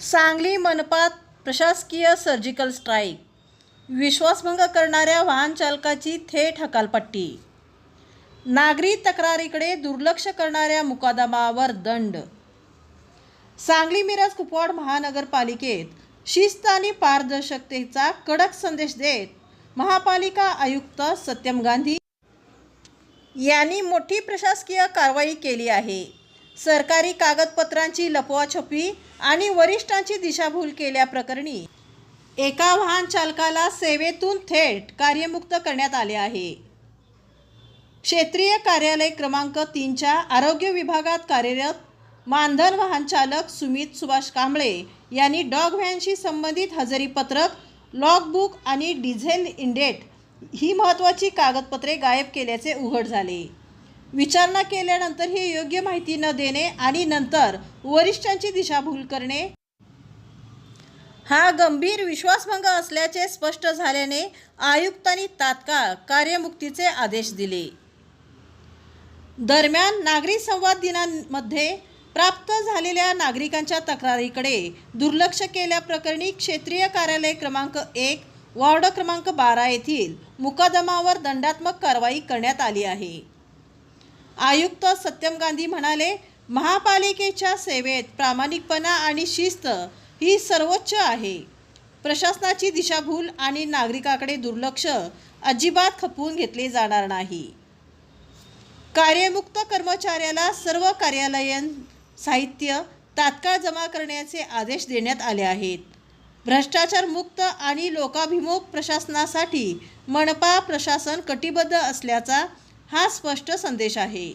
सांगली मनपात प्रशासकीय surgical strike, विश्वासभंग करणाऱ्या वाहन चालकाची थेट हकालपट्टी, नागरी तक्रारीकडे दुर्लक्ष करणाऱ्या मुकादमावर दंड. सांगली मिरज कुपवाड महानगरपालिकेत शिस्त आणि पारदर्शकतेचा कडक संदेश देत महापालिका आयुक्त सत्यम गांधी यांनी मोठी प्रशासकीय कारवाई केली आहे. सरकारी कागदपत्रांची लपवाछपवी आणि वरिष्ठांची दिशाभूल केल्याप्रकरणी एका वाहन चालकाला सेवेतून थेट कार्यमुक्त करण्यात आले आहे. क्षेत्रीय कार्यालय क्रमांक 3च्या आरोग्य विभागात कार्यरत मानधन वाहन चालक सुमित सुभाष कांबळे यांनी डॉग व्हॅनशी संबंधित हजेरीपत्रक, लॉगबुक आणि डिझेल इंडेट ही महत्त्वाची कागदपत्रे गायब केल्याचे उघड झाले. विचारणा केल्यानंतर ही योग्य माहिती न देणे आणि नंतर वरिष्ठांची दिशाभूल करणे हा गंभीर विश्वासभंग असल्याचे स्पष्ट झाल्याने आयुक्तांनी तात्काळ कार्यमुक्तीचे आदेश दिले. दरम्यान नागरी संवाद दिनामध्ये प्राप्त झालेल्या नागरिकांच्या तक्रारीकडे दुर्लक्ष केल्याप्रकरणी क्षेत्रीय कार्यालय क्रमांक 1 वॉर्ड क्रमांक 12 येथील मुकादमावर दंडात्मक कारवाई करण्यात आली आहे. आयुक्त सत्यम गांधी म्हणाले, महापालिकेच्या सेवेत प्रामाणिकपणा आणि शिस्त ही सर्वोच्च आहे. प्रशासनाची दिशाभूल आणि नागरिकाकडे दुर्लक्ष अजिबात खपवून घेतले जाणार नाही. कार्यमुक्त कर्मचाऱ्याला सर्व कार्यालयीन साहित्य तात्काळ जमा करण्याचे आदेश देण्यात आले आहेत. भ्रष्टाचार मुक्त आणि लोकाभिमुख प्रशासनासाठी मनपा प्रशासन कटिबद्ध असल्याचा हा स्पष्ट संदेश आहे.